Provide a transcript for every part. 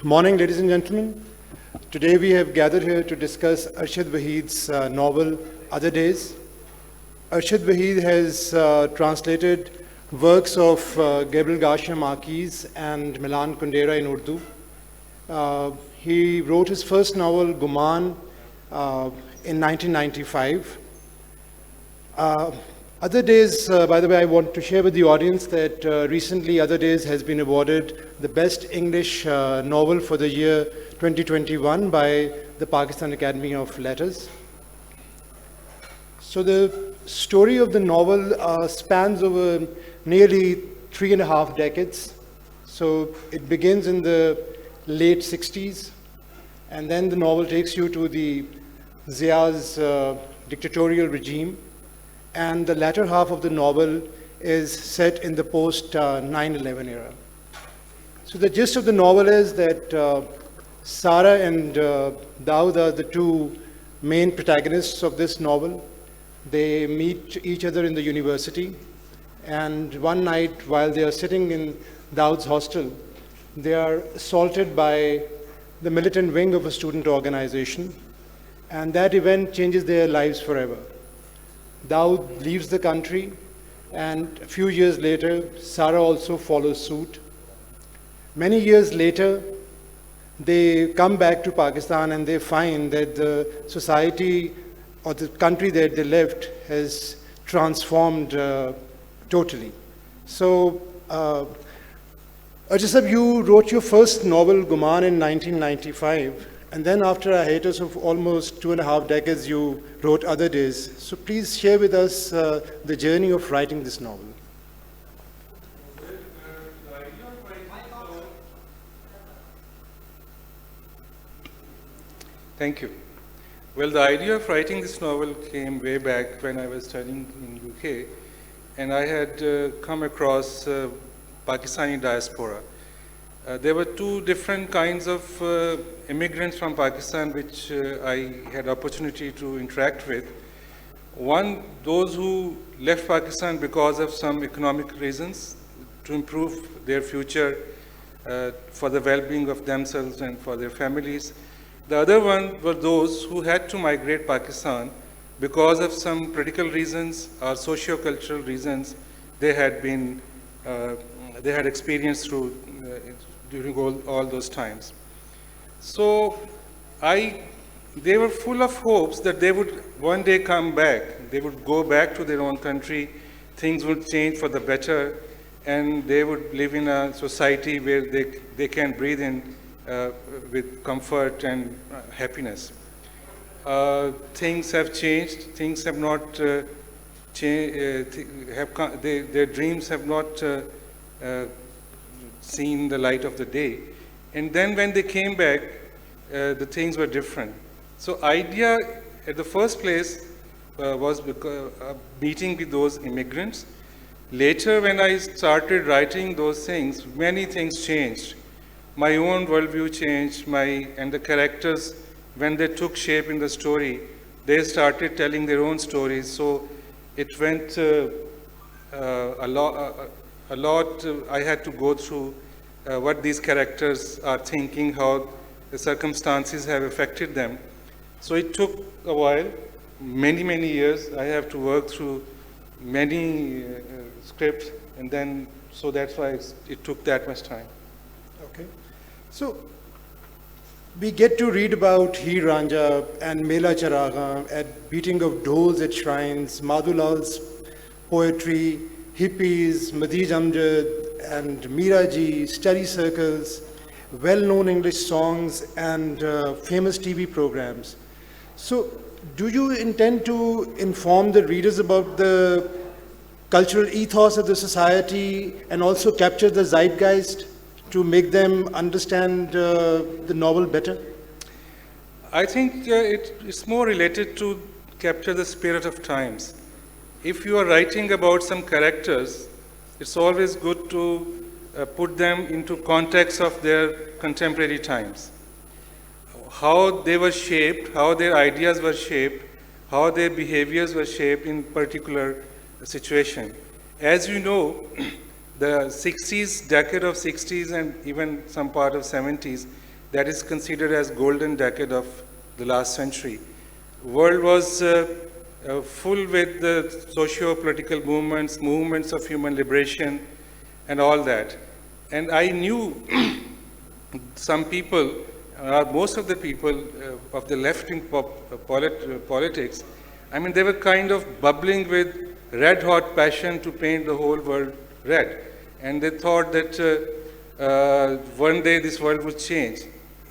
Morning, ladies and gentlemen. Today we have gathered here to discuss Arshad Waheed's novel, Other Days. Arshad Waheed has translated works of Gabriel Garcia Marquez and Milan Kundera in Urdu. He wrote his first novel, Guman, in 1995. Other Days, by the way, I want to share with the audience that recently Other Days has been awarded the Best English Novel for the year 2021 by the Pakistan Academy of Letters. So the story of the novel spans over nearly 3.5 decades. So it begins in the late 60s, and then the novel takes you to the Zia's dictatorial regime. And the latter half of the novel is set in the post-9/11 era. So the gist of the novel is that Sarah and Daud are the two main protagonists of this novel. They meet each other in the university, and one night while they are sitting in Daud's hostel, they are assaulted by the militant wing of a student organization, and that event changes their lives forever. Daud leaves the country, and a few years later, Sarah also follows suit. Many years later, they come back to Pakistan and they find that the society or the country that they left has transformed totally. So, Arshad, you wrote your first novel, Guman, in 1995. And then after a hiatus of almost 2.5 decades, you wrote Other Days. So please share with us the journey of writing this novel. Thank you. Well, the idea of writing this novel came way back when I was studying in UK, and I had come across Pakistani diaspora. There were two different kinds of immigrants from Pakistan which I had opportunity to interact with. One, those who left Pakistan because of some economic reasons to improve their future for the well-being of themselves and for their families. The other one were those who had to migrate Pakistan because of some political reasons or socio-cultural reasons they had been they had experienced through during all those times. So they were full of hopes that they would one day come back. They would go back to their own country, things would change for the better, and they would live in a society where they can breathe in with comfort and happiness. Things have changed. Things have not changed. Their dreams have not seen the light of the day. And then when they came back, the things were different. So idea at the first place was meeting with those immigrants. Later, when I started writing those things, many things changed. My own worldview changed, and the characters, when they took shape in the story, they started telling their own stories. So it went a lot. I had to go through what these characters are thinking, how the circumstances have affected them. So it took a while, many years. I have to work through many scripts, and then so that's why it took that much time. Okay. So we get to read about Heer Ranja and Mela Charaga at beating of doles at shrines, Madhulal's poetry, hippies, Madij Amjad and Miraji, study circles, well-known English songs and famous TV programs. So do you intend to inform the readers about the cultural ethos of the society and also capture the zeitgeist to make them understand the novel better? I think it's more related to capture the spirit of times. If you are writing about some characters, it's always good to put them into context of their contemporary times. How they were shaped, how their ideas were shaped, how their behaviors were shaped in particular situation. As you know, the 60s, decade of 60s and even some part of 70s, that is considered as golden decade of the last century. World was full with the socio-political movements of human liberation and all that. And I knew some people, most of the people of the left-wing politics, I mean, they were kind of bubbling with red-hot passion to paint the whole world red. And they thought that one day this world would change.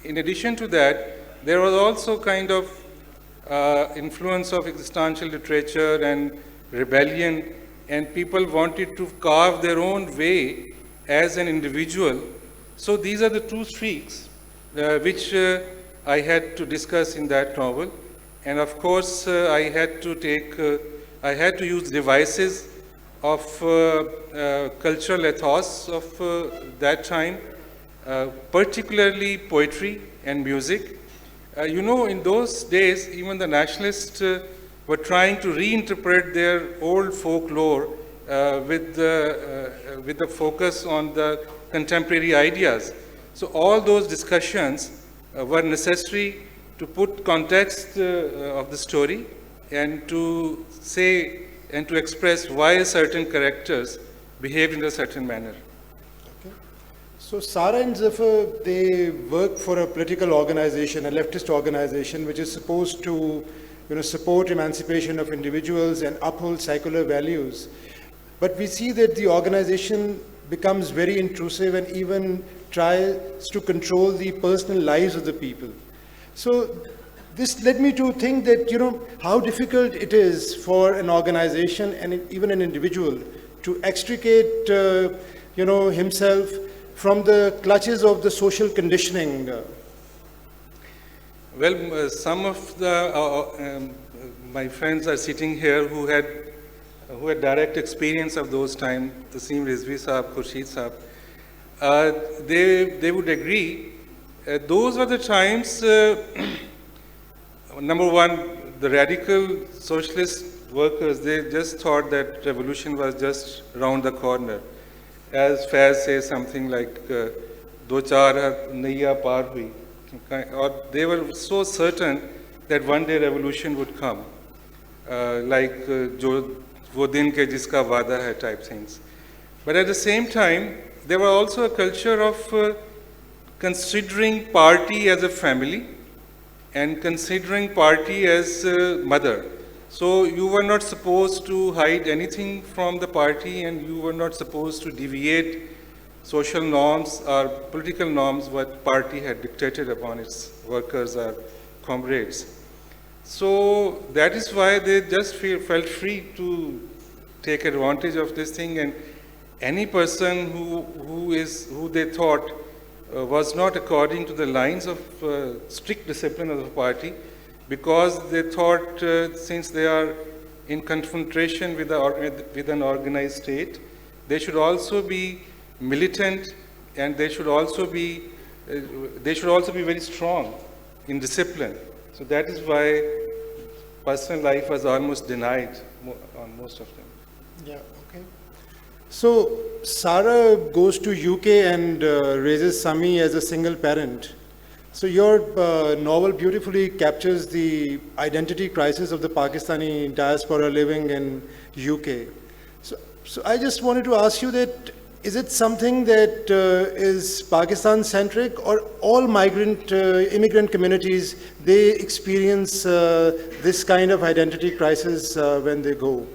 In addition to that, there was also kind of influence of existential literature and rebellion, and people wanted to carve their own way as an individual. So these are the two streaks which I had to discuss in that novel. And of course, I had to use devices of cultural ethos of that time, particularly poetry and music. You know, in those days, even the nationalists were trying to reinterpret their old folklore with the focus on the contemporary ideas. So all those discussions were necessary to put context of the story and to say and to express why certain characters behaved in a certain manner. So Sara and Zafar, they work for a political organization, a leftist organization, which is supposed to, support emancipation of individuals and uphold secular values. But we see that the organization becomes very intrusive and even tries to control the personal lives of the people. So this led me to think that, how difficult it is for an organization and even an individual to extricate, himself from the clutches of the social conditioning. Well, some of the my friends are sitting here who had direct experience of those times. Tasim Rizvi Saab, Khurshid Saab, they would agree. Those were the times. Number one, the radical socialist workers, they just thought that revolution was just around the corner. As Faiz says something like, "Do char naiya par hui," or they were so certain that one day revolution would come, like "Jo wo din ke jiska vada hai" type things. But at the same time, there was also a culture of considering party as a family and considering party as mother. So you were not supposed to hide anything from the party, and you were not supposed to deviate social norms or political norms what party had dictated upon its workers or comrades. So that is why they just felt free to take advantage of this thing, and any person who they thought was not according to the lines of strict discipline of the party, because they thought since they are in confrontation with an organized state, they should also be militant, and they should also be very strong in discipline. So that is why personal life was almost denied on most of them. Yeah, okay. So Sara goes to UK and raises Sami as a single parent. So your novel beautifully captures the identity crisis of the Pakistani diaspora living in UK. So I just wanted to ask you that, is it something that is Pakistan-centric, or all immigrant communities, they experience this kind of identity crisis when they go?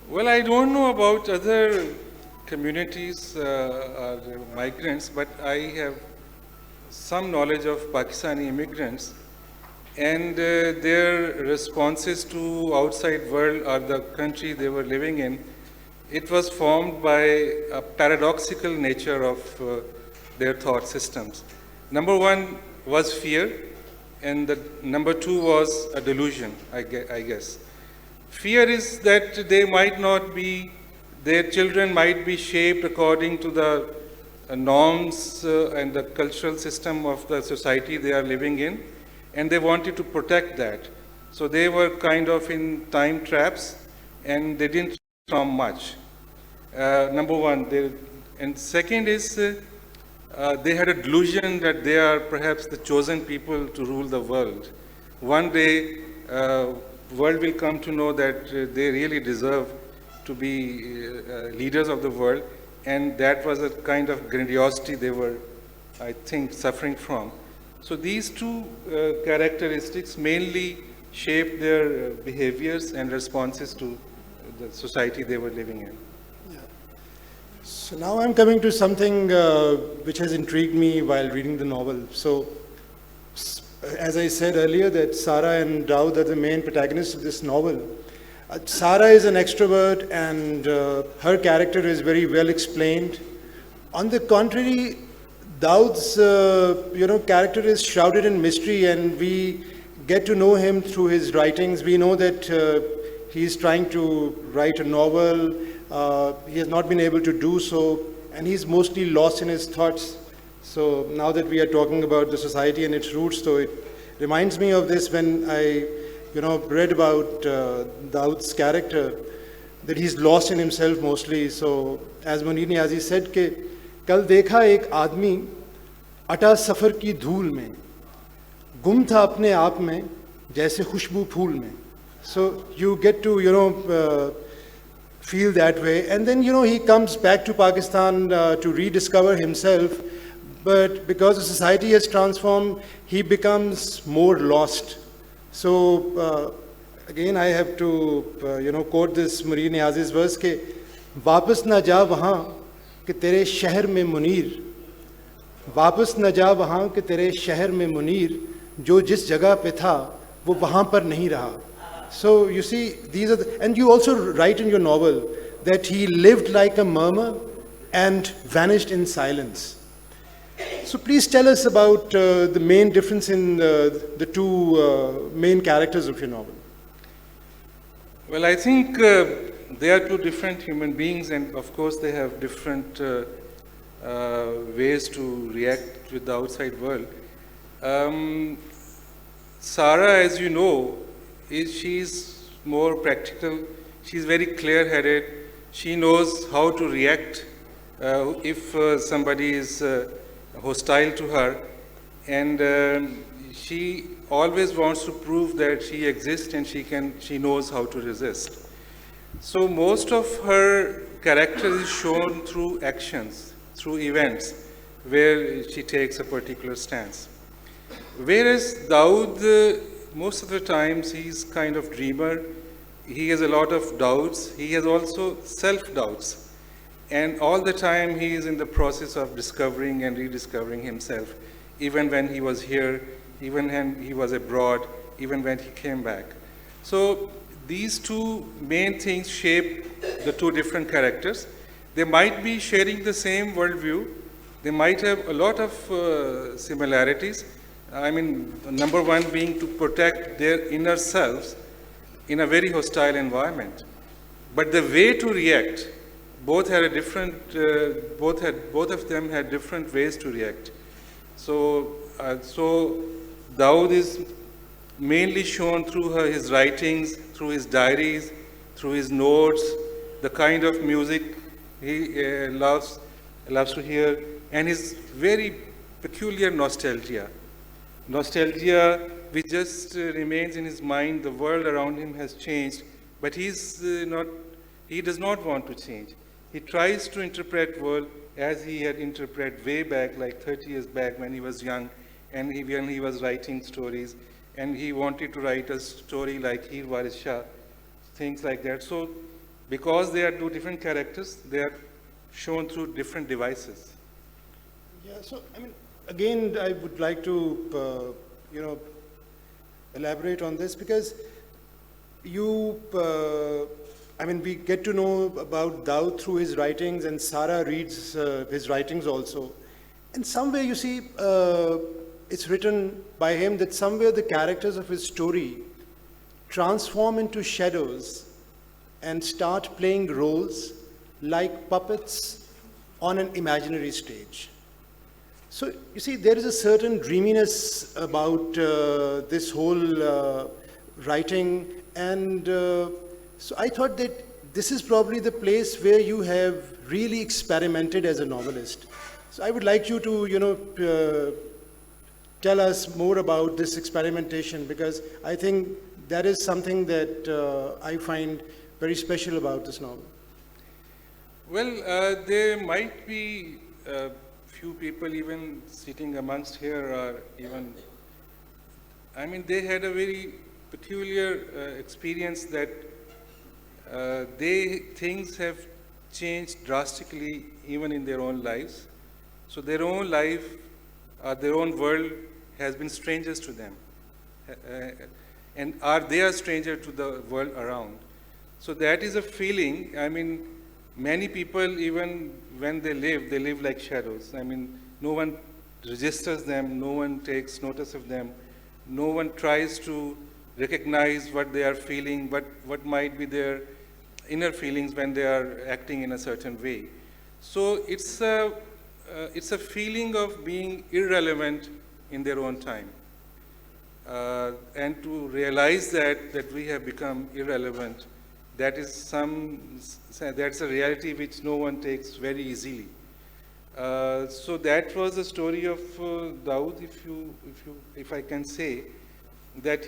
Well, I don't know about other communities or migrants, but I have some knowledge of Pakistani immigrants, and their responses to outside world or the country they were living in. It was formed by a paradoxical nature of their thought systems. Number one was fear, and the number two was a delusion, I guess. Fear is that their children might be shaped according to the norms and the cultural system of the society they are living in, and they wanted to protect that. So they were kind of in time traps, and they didn't from much. Number one. And second is they had a delusion that they are perhaps the chosen people to rule the world. One day, world will come to know that they really deserve to be leaders of the world, and that was a kind of grandiosity they were, I think, suffering from. So these two characteristics mainly shaped their behaviors and responses to the society they were living in. So now I'm coming to something which has intrigued me while reading the novel. So, as I said earlier, that Sara and Daud are the main protagonists of this novel. Sara is an extrovert, and her character is very well explained. On the contrary, Daud's character is shrouded in mystery, and we get to know him through his writings. We know that he's trying to write a novel. He has not been able to do so, and he's mostly lost in his thoughts. So now that we are talking about the society and its roots, so it reminds me of this when I read about Daud's character, that he's lost in himself mostly. So as Munir Niazi said, कि कल देखा एक आदमी अटा सफ़र की धूल में, गुम था अपने आप में जैसे खुशबू फूल में. So you get to feel that way, and then he comes back to Pakistan to rediscover himself, but because the society has transformed, he becomes more lost. So again I have to quote this Munir Niazi's verse के वापस न जा वहाँ कि तेरे शहर में मुनीर, वापस न जा वहाँ कि तेरे शहर में मुनीर, जो जिस जगह पे था वो वहाँ पर नहीं रहा. So you see, these are and you also write in your novel that he lived like a murmur and vanished in silence. So please tell us about the main difference in the two main characters of your novel. Well, I think they are two different human beings, and of course they have different ways to react with the outside world. Sara, as you know, she's more practical. She's very clear-headed. She knows how to react if somebody is hostile to her, and she always wants to prove that she exists and she knows how to resist. So most of her character is shown through actions, through events where she takes a particular stance. Whereas Daud, most of the times he's kind of dreamer. He has a lot of doubts. He has also self-doubts. And all the time he is in the process of discovering and rediscovering himself, even when he was here, even when he was abroad, even when he came back. So these two main things shape the two different characters. They might be sharing the same worldview. They might have a lot of similarities. I mean, number one being to protect their inner selves in a very hostile environment. But the way to react, both had a different, both of them had different ways to react. So Daud is mainly shown through his writings, through his diaries, through his notes, the kind of music he loves to hear, and his very peculiar nostalgia. Nostalgia which just remains in his mind. The world around him has changed, but he does not want to change. He tries to interpret world as he had interpreted way back, like 30 years back when he was young, and when he was writing stories, and he wanted to write a story like Heer Waris Shah, things like that. So because they are two different characters, they are shown through different devices. Yeah, so I mean, again, I would like to, elaborate on this, because we get to know about Daud through his writings, and Sara reads his writings also. And somewhere, you see, it's written by him that somewhere the characters of his story transform into shadows and start playing roles like puppets on an imaginary stage. So, you see, there is a certain dreaminess about this whole writing, and so I thought that this is probably the place where you have really experimented as a novelist. So I would like you to, tell us more about this experimentation, because I think that is something that I find very special about this novel. Well, there might be few people even sitting amongst here, or even, I mean, they had a very peculiar experience that things have changed drastically even in their own lives. So their own life, their own world has been strangers to them. And they are stranger to the world around. So that is a feeling. I mean, many people, even when they live like shadows. I mean, no one registers them, no one takes notice of them, no one tries to recognize what they are feeling, what might be their inner feelings when they are acting in a certain way. So it's a feeling of being irrelevant in their own time. And to realize that we have become irrelevant, that's a reality which no one takes very easily. So that was the story of Daud, if I can say, that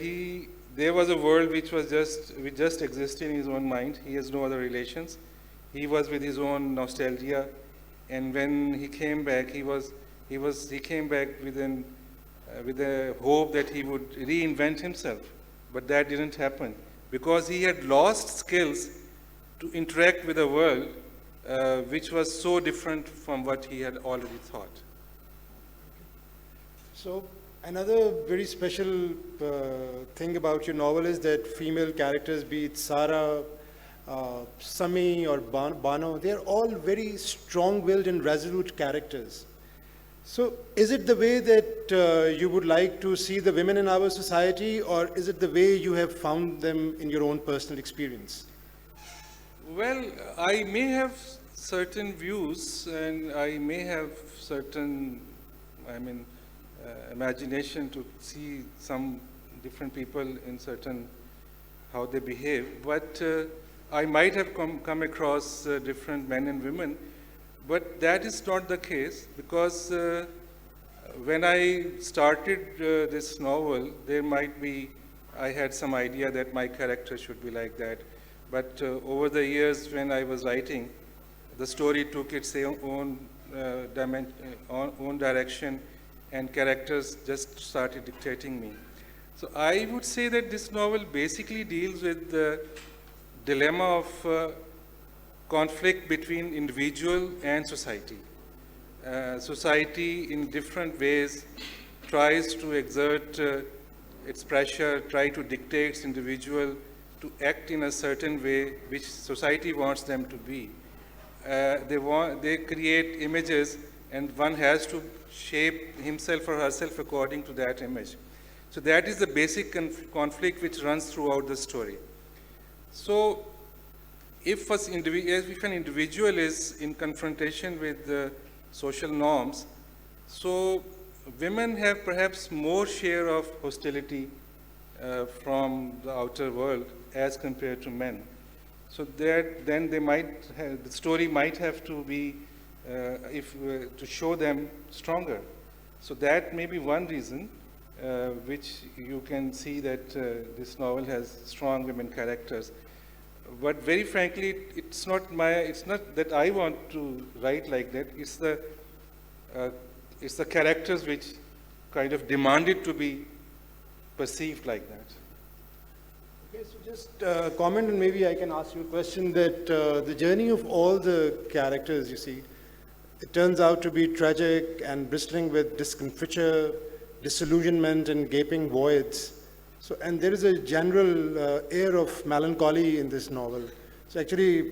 there was a world which just existed in his own mind. He has no other relations. He was with his own nostalgia, and when he came back, he came back with a hope that he would reinvent himself, but that didn't happen because he had lost skills to interact with a world which was so different from what he had already thought. So another very special thing about your novel is that female characters, be it Sara, Sami or Bano, they're all very strong-willed and resolute characters. So is it the way that you would like to see the women in our society, or is it the way you have found them in your own personal experience? Well, I may have certain views, and I may have certain, imagination to see some different people in certain how they behave, but I might have come across different men and women, but that is not the case, because when I started this novel, I had some idea that my character should be like that, but over the years when I was writing, the story took its own direction, and characters just started dictating me. So I would say that this novel basically deals with the dilemma of conflict between individual and society. Society in different ways tries to exert its pressure, try to dictate its individual to act in a certain way which society wants them to be. They create images, and one has to shape himself or herself according to that image. So that is the basic conflict which runs throughout the story. So if an individual is in confrontation with the social norms, so women have perhaps more share of hostility from the outer world as compared to men. So then the story might have to be to show them stronger. So that may be one reason which you can see that this novel has strong women characters. But very frankly, it's not that I want to write like that. It's the characters which kind of demanded to be perceived like that. Okay, so just comment, and maybe I can ask you a question, that the journey of all the characters, you see, it turns out to be tragic and bristling with discomfiture, disillusionment, and gaping voids. So, and there is a general air of melancholy in this novel. So actually,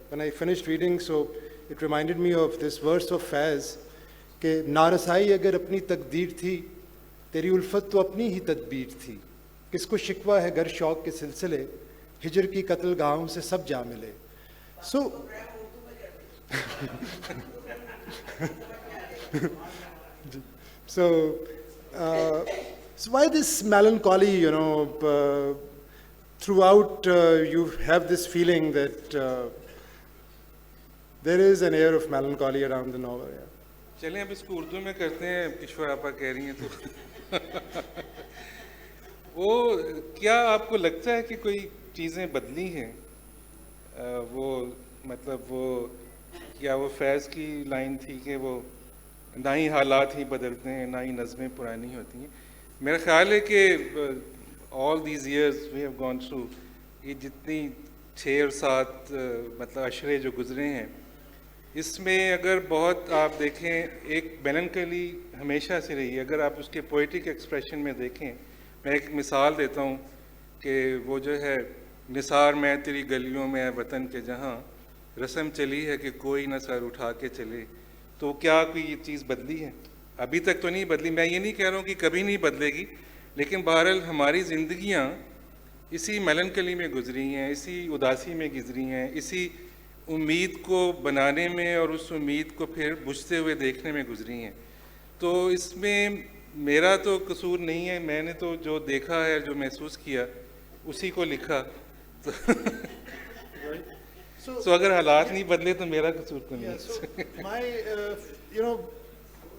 when I finished reading, so it reminded me of this verse of Faiz, कि नारसाई अगर अपनी तकदीर थी, तेरी उल्फत तो अपनी ही तदबीर थी. किसको शिकवा है गर शौक के सिलसिले, हिजर की कत्ल गाहों से सब जा मिले. So, so why this melancholy, throughout you have this feeling that there is an air of melancholy around the novel. Yeah. चलें अब इसको उर्दू में करते हैं, ईश्वर आपा कह रही हैं तो वो क्या आपको लगता है कि कोई चीज़ें बदली हैं? वो मतलब वो क्या वो फैज़ की लाइन थी कि वो ना ही हालात ही बदलते हैं ना ही नज़में पुरानी होती हैं। मेरा ख्याल है कि all these years we have gone through, ये जितनी 6 और 7 मतलब अशरे जो गुजरे हैं, इसमें अगर बहुत आप देखें एक मेलनकली हमेशा से रही है। अगर आप उसके पोइटिक एक्सप्रेशन में देखें, मैं एक मिसाल देता हूँ कि वो जो है निसार मैं तेरी गलियों में वतन के जहाँ रस्म चली है कि कोई न सर उठा के चले, तो क्या कोई ये चीज़ बदली है? अभी तक तो नहीं बदली। मैं ये नहीं कह रहा हूँ कि कभी नहीं बदलेगी, लेकिन बहरहाल हमारी ज़िंदगियाँ इसी मेलनकली में गुजरी हैं, इसी उदासी में गुजरी हैं, इसी उम्मीद को बनाने में और उस उम्मीद को फिर बुझते हुए देखने में गुजरी हैं। तो इसमें मेरा तो कसूर नहीं है, मैंने तो जो देखा है, जो महसूस किया, उसी को लिखा। तो अगर हालात नहीं बदले तो मेरा कसूर तो नहीं है। So my,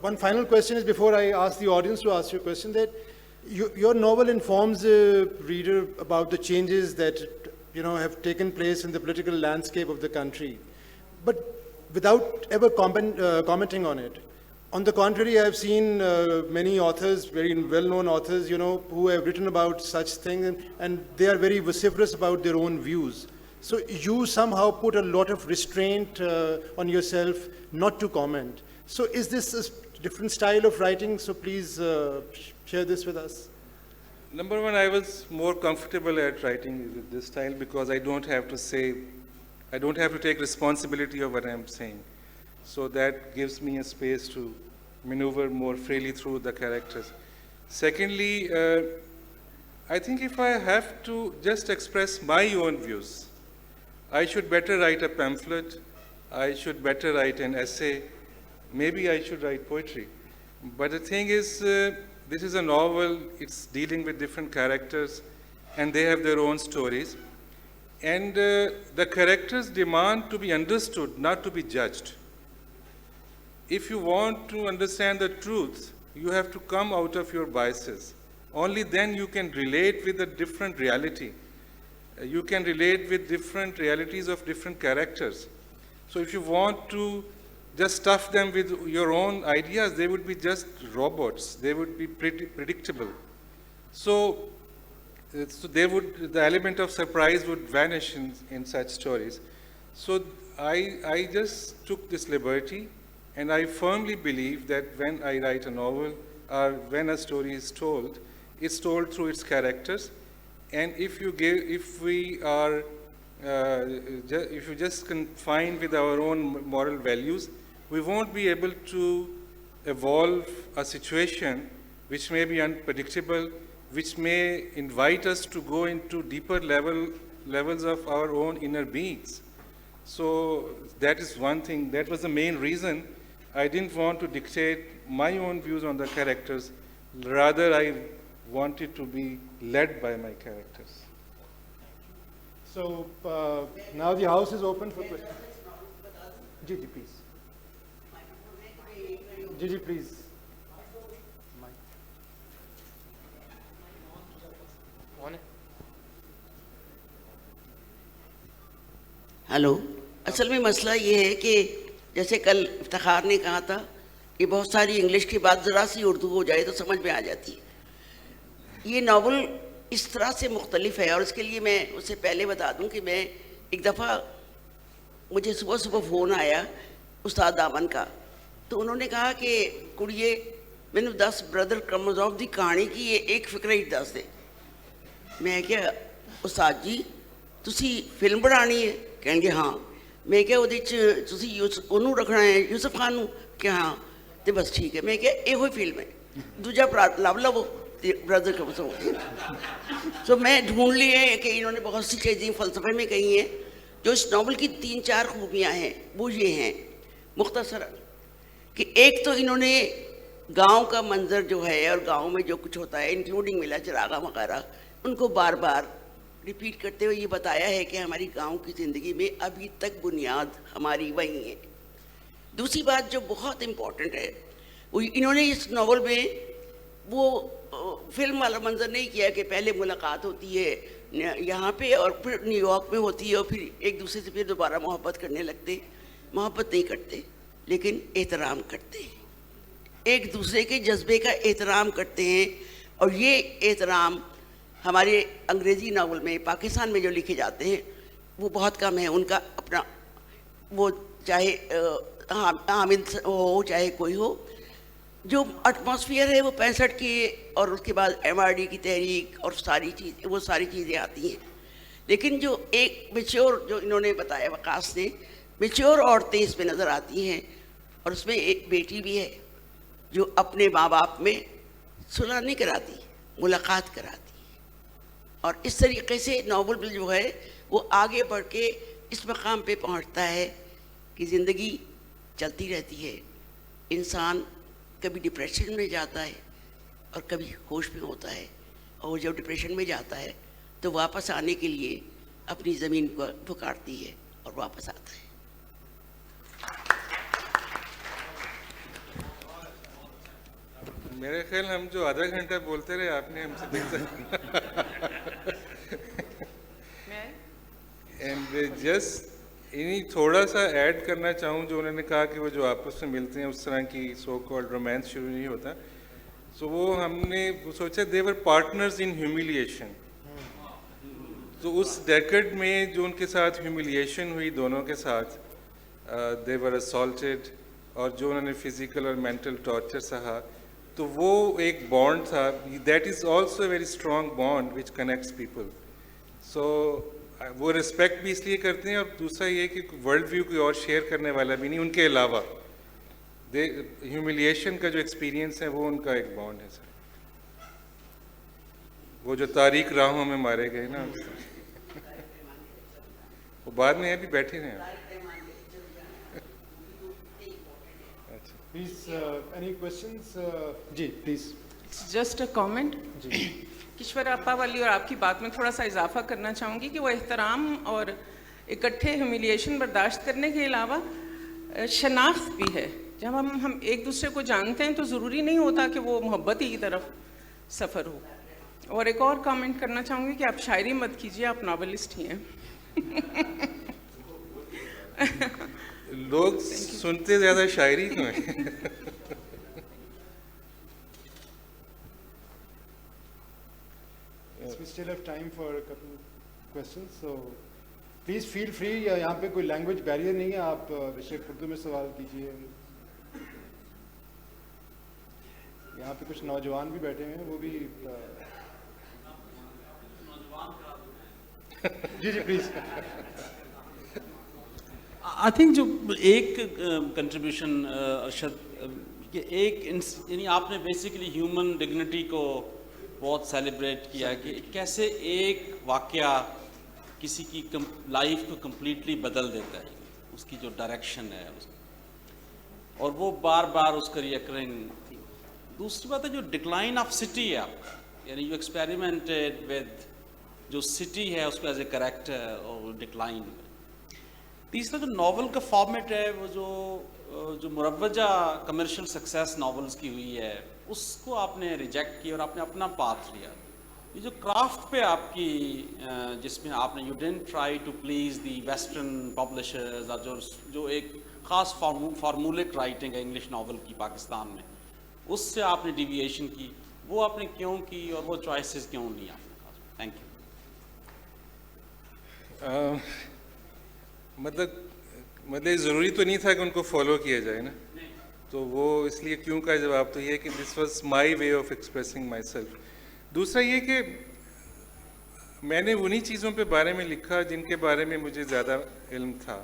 one final question is before I ask the audience to ask you a question, that your novel informs the reader about the changes that have taken place in the political landscape of the country, but without ever commenting on it. On the contrary, I have seen many authors, very well-known authors, who have written about such things, and they are very vociferous about their own views. So you somehow put a lot of restraint on yourself not to comment. So is this a different style of writing? So please share this with us. Number one, I was more comfortable at writing with this style because I don't have to take responsibility of what I'm saying. So that gives me a space to maneuver more freely through the characters. Secondly, I think if I have to just express my own views, I should better write a pamphlet, I should better write an essay, maybe I should write poetry. But the thing is, this is a novel, it's dealing with different characters, and they have their own stories. And the characters demand to be understood, not to be judged. If you want to understand the truth, you have to come out of your biases. Only then you can relate with a different reality. You can relate with different realities of different characters. So if you want to just stuff them with your own ideas, they would be just robots. They would be pretty predictable. So the element of surprise would vanish in such stories. So I just took this liberty, and I firmly believe that when I write a novel or when a story is told, it's told through its characters. And if you just confine with our own moral values, we won't be able to evolve a situation which may be unpredictable, which may invite us to go into deeper levels of our own inner beings. So that is one thing. That was the main reason I didn't want to dictate my own views on the characters. Rather, I wanted to be led by my characters. So now the house is open for questions. Gigi, please. Gigi, please. Hello, असल में मसला ये है कि जैसे कल इफ्तिखार ने कहा था कि बहुत सारी इंग्लिश की बात ज़रा सी उर्दू हो जाए तो समझ में आ जाती है। ये नावल इस तरह से मुख्तलिफ है, और इसके लिए मैं उससे पहले बता दूं कि मैं एक दफ़ा मुझे सुबह सुबह फ़ोन आया उस्ताद दामन का, तो उन्होंने कहा कि कुड़िए मैंने 10 ब्रदर कम्स ऑफ दी कहानी की ये एक फिक्र ही दस दे। मैं क्या उस्ताद जी तुसी फिल्म बनानी है? कहेंगे हाँ। मैं क्या वो ਉਹਨੂੰ रखना है यूसुफ खान ਨੂੰ? कि हाँ। तो बस ठीक है। मैं क्या ਇਹੋ फिल्म है, दूजा लव लवो ब्रदर कम्स ऑफ। तो मैं ढूंढ लिए कि इन्होंने बहुत सी चीज़ें फ़लसफ़े में कही हैं जो इस नावल की 3-4 खूबियाँ हैं। वो ये हैं मुख्तसर कि एक तो इन्होंने गांव का मंजर जो है और गांव में जो कुछ होता है इंक्लूडिंग मिला चिरागा वगैरह, उनको बार बार रिपीट करते हुए ये बताया है कि हमारी गांव की ज़िंदगी में अभी तक बुनियाद हमारी वही है। دوسری بات جو بہت امپورٹنٹ ہے وہ انہوں نے اس ناول میں وہ فلم والا منظر نہیں کیا کہ پہلے ملاقات ہوتی ہے یہاں پہ اور پھر نیو یارک میں ہوتی ہے اور پھر ایک دوسرے سے پھر دوبارہ محبت کرنے لگتے. محبت نہیں کرتے لیکن احترام کرتے ہیں, ایک دوسرے کے جذبے کا احترام کرتے ہیں. اور یہ احترام ہمارے انگریزی ناول میں پاکستان میں جو لکھے جاتے ہیں وہ بہت کم ہے. ان کا اپنا وہ چاہے حامد ہو چاہے کوئی ہو, جو ایٹماسفیئر ہے وہ 65 کی اور اس کے بعد MRD کی تحریک اور وہ ساری چیزیں آتی ہیں. لیکن جو ایک میچور جو انہوں نے بتایا وقاص نے, میچور عورتیں اس میں نظر آتی ہیں. اور اس میں ایک بیٹی بھی ہے جو اپنے ماں باپ میں صلح نہیں کراتی, ملاقات کراتی. اور اس طریقے سے ناول جو ہے وہ آگے بڑھ کے اس مقام پہ پہنچتا ہے کہ زندگی چلتی رہتی ہے, انسان کبھی ڈپریشن میں جاتا ہے اور کبھی ہوش میں ہوتا ہے, اور جب ڈپریشن میں جاتا ہے تو واپس آنے کے لیے اپنی زمین کو پکارتی ہے اور واپس آتا ہے. میرے خیال ہم جو آدھا گھنٹہ بولتے رہے آپ نے ہم سے دیکھا. اینڈ جسٹ تھوڑا سا ایڈ کرنا چاہوں جو انہوں نے کہا کہ وہ جو آپس میں ملتے ہیں اس طرح کی سو کالڈ رومانس شروع نہیں ہوتا. سو وہ ہم نے سوچا دے ور پارٹنرز ان ہیوملیشن. تو اس ڈیکڈ میں جو ان کے ساتھ ہیوملیشن ہوئی دونوں کے ساتھ, دے ور اسالٹیڈ, اور جو انہوں نے فزیکل اور مینٹل ٹارچر سہا, تو وہ ایک بانڈ تھا. That is also a very strong bond which connects people. So وہ رسپیکٹ بھی اس لیے کرتے ہیں, اور دوسرا یہ کہ ورلڈ ویو کوئی اور شیئر کرنے والا بھی نہیں ان کے علاوہ. ہیوملیشن کا جو ایکسپیرینس ہے وہ ان کا ایک بانڈ ہے سر. وہ جو تاریک راہوں میں مارے گئے نا, وہ بعد میں ابھی بیٹھے ہیں. Please, any questions? جی please. Just a comment. جی کشور آپا والی اور آپ کی بات میں تھوڑا سا اضافہ کرنا چاہوں گی کہ وہ احترام اور اکٹھے ہیوملیشن برداشت کرنے کے علاوہ شناخت بھی ہے. جب ہم ایک دوسرے کو جانتے ہیں تو ضروری نہیں ہوتا کہ وہ محبت ہی کی طرف سفر ہو. اور ایک اور کامنٹ کرنا چاہوں گی کہ آپ شاعری مت کیجیے, آپ ناولسٹ ہی ہیں. لوگ سنتے زیادہ شاعری کو ہیں. We still have time for a couple of questions, so please feel free. یہاں پہ کوئی لینگویج بیریئر نہیں ہے, آپ بیشک اردو میں سوال کیجیے. یہاں پہ کچھ نوجوان بھی بیٹھے ہیں, وہ بھی جی جی پلیز. آئی تھنک جو ایک کنٹریبیوشن ارشد, کہ ایک یعنی آپ نے بیسیکلی ہیومن ڈگنیٹی کو بہت سیلیبریٹ کیا کہ کیسے ایک واقعہ کسی کی لائف کو کمپلیٹلی بدل دیتا ہے, اس کی جو ڈائریکشن ہے اور وہ بار بار اس کا ریکرنگ. دوسری بات ہے جو ڈکلائن آف سٹی ہے آپ کا, یعنی یو ایکسپیریمنٹڈ ود جو سٹی ہے اس کو ایز اے کریکٹر اور ڈکلائن. تیسرا جو ناول کا فارمیٹ ہے وہ جو مروجہ کمرشل سکسیس ناولز کی ہوئی ہے اس کو آپ نے ریجیکٹ کیا اور آپ نے اپنا پاتھ لیا. یہ جو کرافٹ پہ آپ کی جس میں آپ نے you didn't try to please the western publishers, اور جو ایک خاص فارمولک رائٹنگ ہے انگلش ناول کی پاکستان میں, اس سے آپ نے ڈیویشن کی, وہ آپ نے کیوں کی اور وہ چوائسیز کیوں لی آپ نے؟ Thank you. مطلب ضروری تو نہیں تھا کہ ان کو فالو کیا جائے نا, تو وہ اس لیے کیوں کا جواب تو یہ کہ this was my way of expressing my self. دوسرا یہ کہ میں نے انہی چیزوں پہ بارے میں لکھا جن کے بارے میں مجھے زیادہ علم تھا.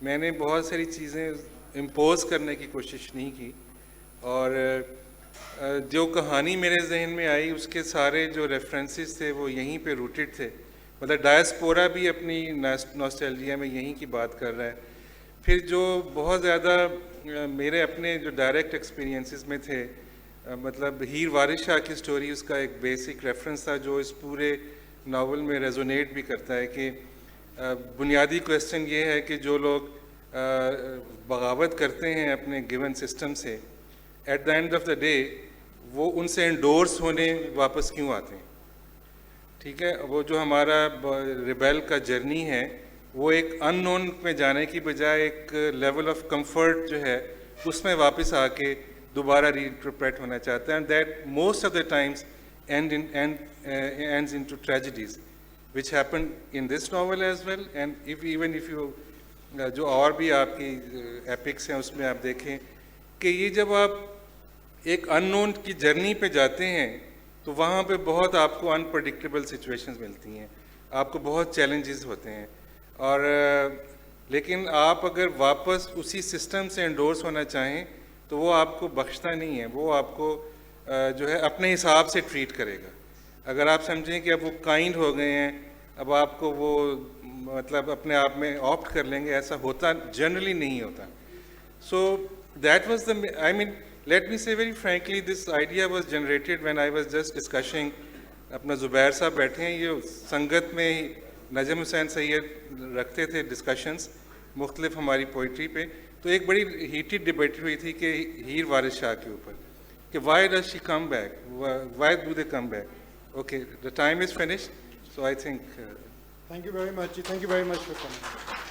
میں نے بہت ساری چیزیں امپوز کرنے کی کوشش نہیں کی, اور جو کہانی میرے ذہن میں آئی اس کے سارے جو ریفرنسز تھے وہ یہیں پہ روٹڈ تھے. مطلب ڈائسپورا بھی اپنی نوسٹیلجیا میں یہیں کی بات کر رہا ہے. پھر جو بہت زیادہ میرے اپنے جو ڈائریکٹ ایکسپیرینسز میں تھے, مطلب ہیر وارث شاہ کی سٹوری اس کا ایک بیسک ریفرنس تھا جو اس پورے ناول میں ریزونیٹ بھی کرتا ہے کہ بنیادی کویسچن یہ ہے کہ جو لوگ بغاوت کرتے ہیں اپنے گیون سسٹم سے, at the end of the day وہ ان سے انڈورس ہونے واپس کیوں آتے ہیں؟ ٹھیک ہے, وہ جو ہمارا ریبیل کا جرنی ہے وہ ایک ان نون میں جانے کی بجائے ایک لیول آف کمفرٹ جو ہے اس میں واپس آ کے دوبارہ ری انٹرپریٹ ہونا چاہتا ہے, and that most of the Times ends into tragedies which happen in this novel as well. And even if you جو اور بھی آپ کی ایپکس ہیں اس میں آپ دیکھیں کہ یہ جب آپ ایک ان نون کی جرنی پہ جاتے ہیں تو وہاں پہ بہت آپ کو انپرڈکٹیبل سچویشنز ملتی ہیں, آپ کو بہت چیلنجز ہوتے ہیں, اور لیکن آپ اگر واپس اسی سسٹم سے انڈورس ہونا چاہیں تو وہ آپ کو بخشتا نہیں ہے, وہ آپ کو جو ہے اپنے حساب سے ٹریٹ کرے گا. اگر آپ سمجھیں کہ اب وہ کائنڈ ہو گئے ہیں, اب آپ کو وہ مطلب اپنے آپ میں آپٹ کر لیں گے, ایسا ہوتا جنرلی نہیں ہوتا. So that was the, I mean let me say very frankly this idea was generated when I was just discussing, اپنا زبیر صاحب بیٹھے ہیں, یہ سنگت میں ہی نجم حسین سید رکھتے تھے ڈسکشنز مختلف ہماری پوئٹری پہ, تو ایک بڑی ہیٹڈ ڈبیٹ ہوئی تھی کہ ہیر وارث شاہ کے اوپر کہ why does she come back, why do they come back. Okay, the time is finished, so I think... Thank you very much. Thank you very much for coming.